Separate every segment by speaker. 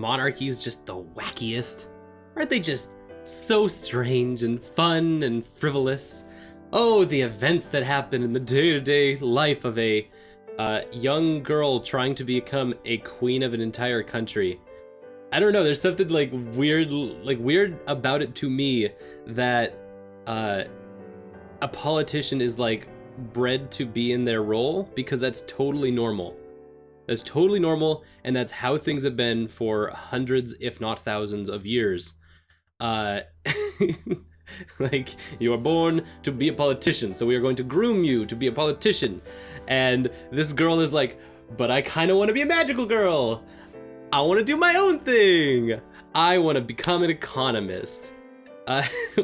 Speaker 1: monarchies just the wackiest? Aren't they just so strange and fun and frivolous? Oh, the events that happen in the day-to-day life of a young girl trying to become a queen of an entire country. I don't know, there's something like weird about it to me that a politician is like bred to be in their role, because that's totally normal. That's totally normal, and that's how things have been for hundreds, if not thousands of years. Like, you are born to be a politician, so we are going to groom you to be a politician. And this girl is like, but I kind of want to be a magical girl. I want to do my own thing. I want to become an economist.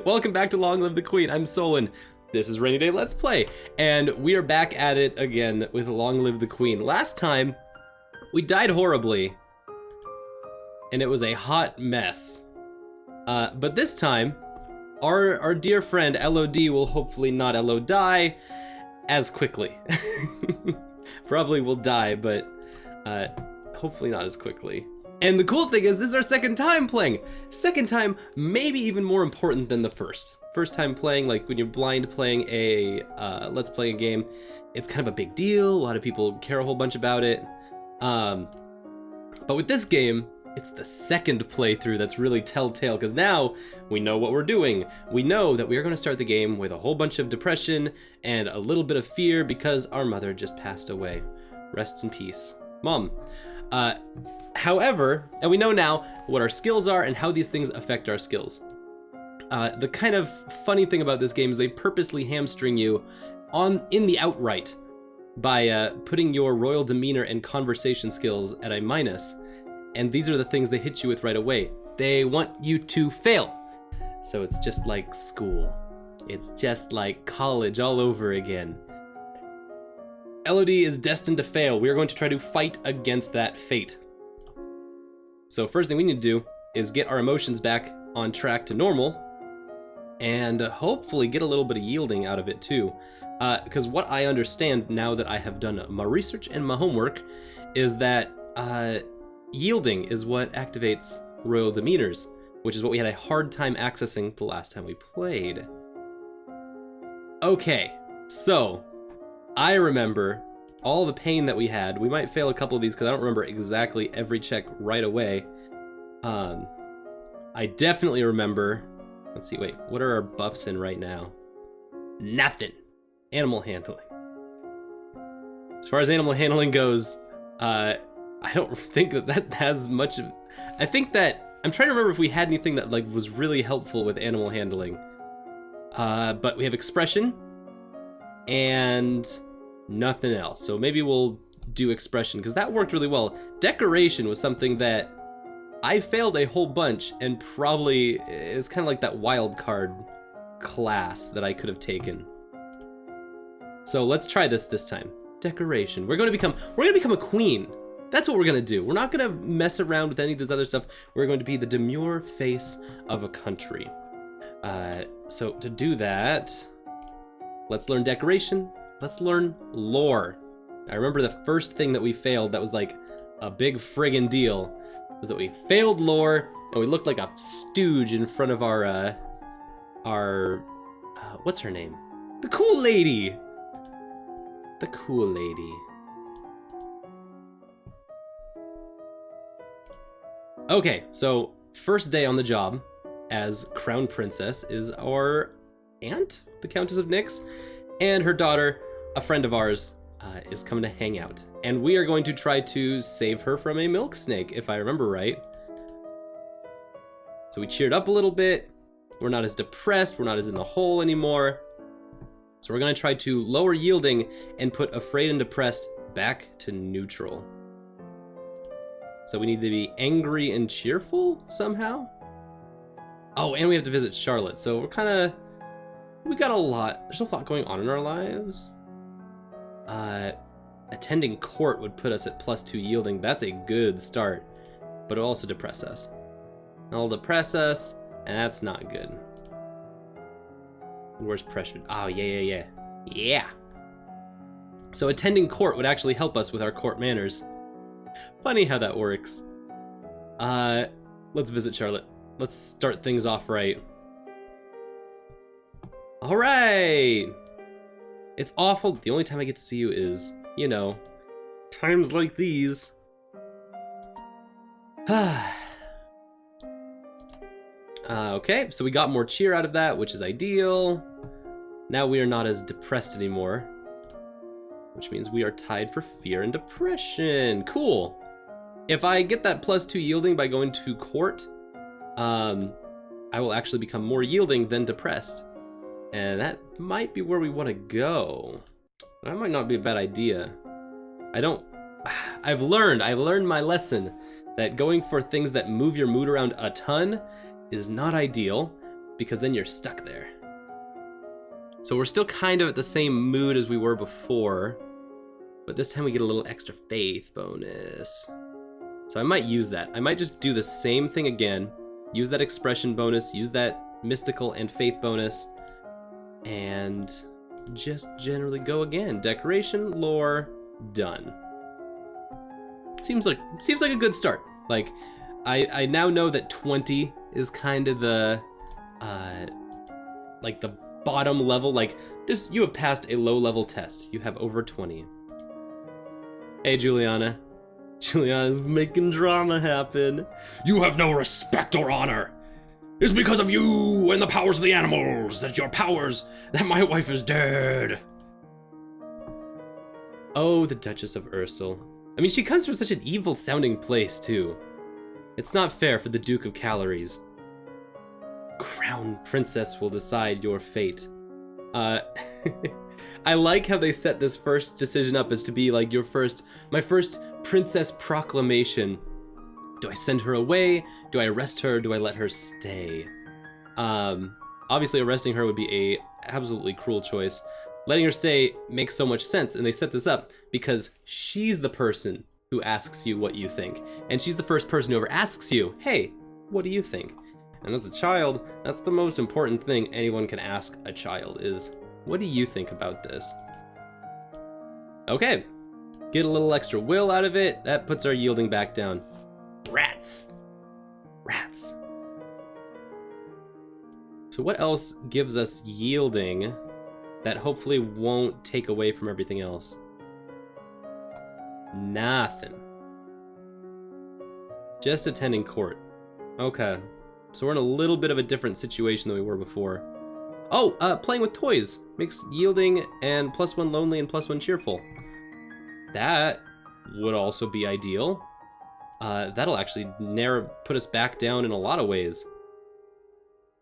Speaker 1: Welcome back to Long Live the Queen. I'm Solon. This is Rainy Day Let's Play, and we are back at it again with Long Live the Queen. Last time, we died horribly, and it was a hot mess. But this time, our dear friend Elodie will hopefully not die as quickly. Probably will die, but hopefully not as quickly. And the cool thing is, this is our second time playing. Second time, maybe even more important than the first. First time playing, like when you're blind playing a Let's Play a game, it's kind of a big deal. A lot of people care a whole bunch about it. But with this game, it's the second playthrough that's really telltale, because now we know what we're doing. We know that we are going to start the game with a whole bunch of depression and a little bit of fear because our mother just passed away. Rest in peace, Mom. However, and we know now what our skills are and how these things affect our skills. The kind of funny thing about this game is they purposely hamstring you in the outright by putting your royal demeanor and conversation skills at a minus. And these are the things they hit you with right away. They want you to fail. So it's just like school. It's just like college all over again. Elodie is destined to fail. We are going to try to fight against that fate. So first thing we need to do is get our emotions back on track to normal, and hopefully get a little bit of yielding out of it too. Because what I understand now that I have done my research and my homework is that yielding is what activates royal demeanors, which is what we had a hard time accessing the last time we played. Okay, so I remember all the pain that we had. We might fail a couple of these because I don't remember exactly every check right away. I definitely remember, let's see, wait, what are our buffs in right now? Nothing. Animal handling. As far as animal handling goes, I don't think that has much of, I think that, I'm trying to remember if we had anything that like was really helpful with animal handling. But we have expression and nothing else. So maybe we'll do expression because that worked really well. Decoration was something that I failed a whole bunch, and probably is kind of like that wild card class that I could have taken. So let's try this time. Decoration. We're gonna become a queen. That's what we're gonna do. We're not gonna mess around with any of this other stuff. We're going to be the demure face of a country. So to do that, let's learn decoration. Let's learn lore. I remember the first thing that we failed that was like a big friggin' deal was that we failed lore, and we looked like a stooge in front of our what's her name? The cool lady. The cool lady. Okay, so first day on the job as Crown Princess is our aunt, the Countess of Nyx, and her daughter, a friend of ours, is coming to hang out. And we are going to try to save her from a milk snake, if I remember right. So we cheered up a little bit. We're not as depressed. We're not as in the hole anymore. So we're going to try to lower yielding and put afraid and depressed back to neutral. So we need to be angry and cheerful somehow. Oh, and we have to visit Charlotte. So we got a lot. There's a lot going on in our lives. Attending court would put us at +2 yielding. That's a good start, but it'll also depress us. It'll depress us, and that's not good. Where's pressure? Oh, yeah. So attending court would actually help us with our court manners. Funny how that works. Let's visit Charlotte. Let's start things off right. All right. It's awful. The only time I get to see you is, you know, times like these. Okay, so we got more cheer out of that, which is ideal. Now we are not as depressed anymore, which means we are tied for fear and depression. Cool. If I get that +2 yielding by going to court, I will actually become more yielding than depressed. And that might be where we want to go. That might not be a bad idea. I've learned my lesson that going for things that move your mood around a ton is not ideal, because then you're stuck there. So we're still kind of at the same mood as we were before, but this time we get a little extra faith bonus. So I might use that. I might just do the same thing again, use that expression bonus, use that mystical and faith bonus, and just generally go again. Decoration, lore, done. Seems like a good start. Like, I now know that 20 is kind of the like the bottom level. Like, this, you have passed a low level test. You have over 20. Hey, Juliana. Juliana's making drama happen. You have no respect or honor. It's because of you and the powers of the animals that my wife is dead. Oh, the Duchess of Ursel. I mean, she comes from such an evil sounding place, too. It's not fair for the Duke of Calories. Crown Princess will decide your fate. I like how they set this first decision up as to be like my first princess proclamation. Do I send her away? Do I arrest her? Do I let her stay? Obviously arresting her would be a absolutely cruel choice. Letting her stay makes so much sense, and they set this up because she's the person who asks you what you think. And she's the first person who ever asks you, hey, what do you think? And as a child, that's the most important thing anyone can ask a child is, what do you think about this? Okay, get a little extra will out of it. That puts our yielding back down. Rats. Rats. So what else gives us yielding that hopefully won't take away from everything else? Nothing. Just attending court. Okay. So we're in a little bit of a different situation than we were before. Oh, playing with toys makes yielding and +1 lonely and +1 cheerful. That would also be ideal. That'll actually put us back down in a lot of ways.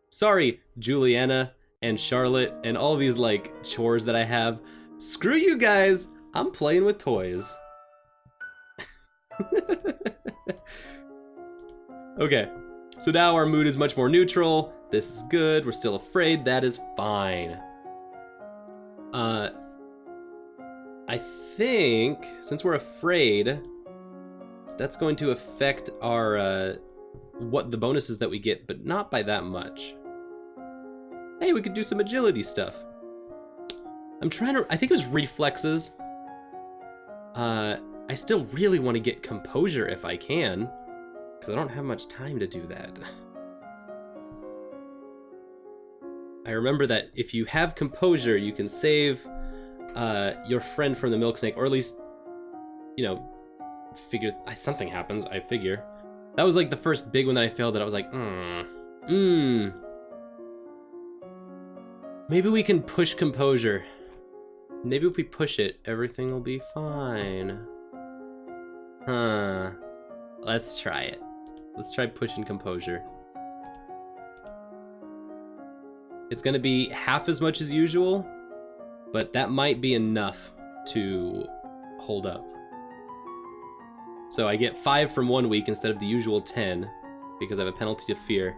Speaker 1: Sorry, Juliana and Charlotte and all these like chores that I have. Screw you guys, I'm playing with toys. Okay, so now our mood is much more neutral. This is good. We're still afraid. That is fine. I think since we're afraid, that's going to affect our what the bonuses that we get, but not by that much. Hey, we could do some agility stuff. I think it was reflexes. I still really want to get composure if I can, because I don't have much time to do that. I remember that if you have composure, you can save your friend from the milk snake, or at least, you know, something happens, I figure. That was like the first big one that I failed that I was like, Maybe we can push composure. Maybe if we push it, everything will be fine. Huh. Let's try it. Let's try pushing composure. It's gonna be half as much as usual, but that might be enough to hold up. So I get 5 from 1 week instead of the usual 10, because I have a penalty to fear.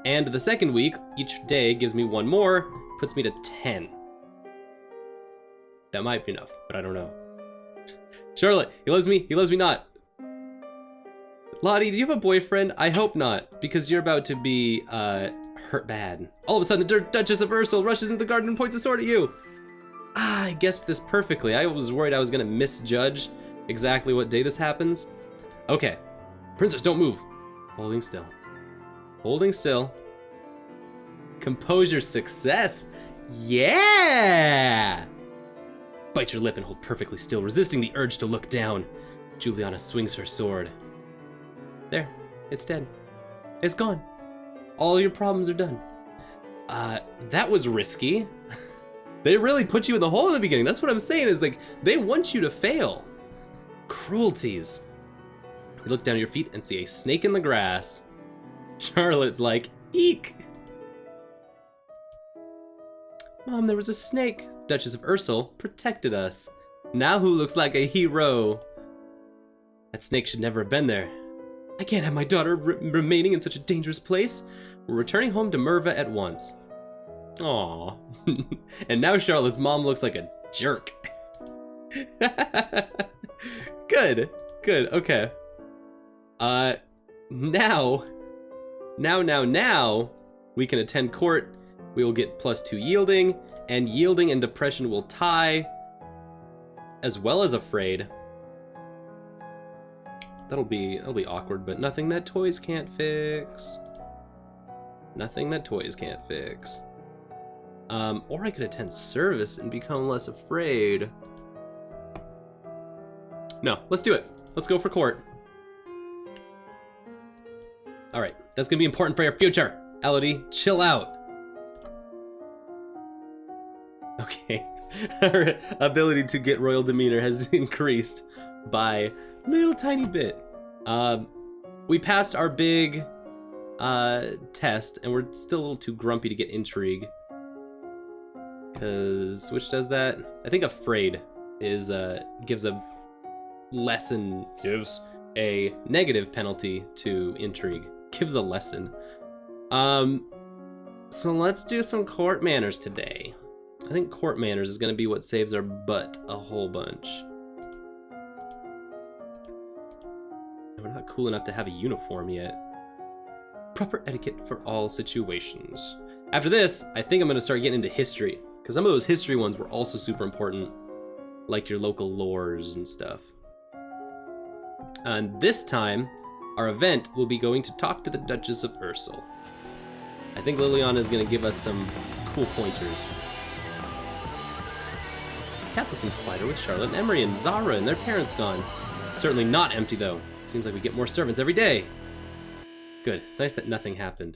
Speaker 1: And the second week, each day gives me 1 more, puts me to 10. That might be enough, but I don't know. Charlotte, he loves me not. Lottie, do you have a boyfriend? I hope not, because you're about to be hurt bad. All of a sudden, the Duchess of Ursel rushes into the garden and points a sword at you. Ah, I guessed this perfectly. I was worried I was gonna misjudge exactly what day this happens. Okay, Princess, don't move. Holding still. Holding still. Composure success. Yeah! Bite your lip and hold perfectly still, resisting the urge to look down. Juliana swings her sword. There, it's dead. It's gone. All your problems are done. That was risky. They really put you in the hole in the beginning. That's what I'm saying, is like, they want you to fail. Cruelties. You look down at your feet and see a snake in the grass. Charlotte's like, eek. Mom, there was a snake. Duchess of Ursel protected us. Now who looks like a hero? That snake should never have been there. I can't have my daughter remaining in such a dangerous place. We're returning home to Merva at once. Aww. And now Charlotte's mom looks like a jerk. Good, okay. Now, we can attend court. We will get +2 yielding, and yielding and depression will tie, as well as afraid. That'll be awkward, but nothing that toys can't fix. Nothing that toys can't fix. Or I could attend service and become less afraid. No, let's do it. Let's go for court. All right, that's gonna be important for your future. Elodie, chill out. Okay, her ability to get royal demeanor has increased by a little tiny bit. We passed our big test, and we're still a little too grumpy to get intrigue. Cause which does that? I think afraid is gives a negative penalty to intrigue. Gives a lesson. So let's do some court manners today. I think court manners is gonna be what saves our butt a whole bunch. And we're not cool enough to have a uniform yet. Proper etiquette for all situations. After this, I think I'm gonna start getting into history, because some of those history ones were also super important, like your local lores and stuff. And this time, our event will be going to talk to the Duchess of Ursel. I think Liliana is going to give us some cool pointers. The castle seems quieter with Charlotte and Emery and Zara and their parents gone. It's certainly not empty though. It seems like we get more servants every day. Good, it's nice that nothing happened.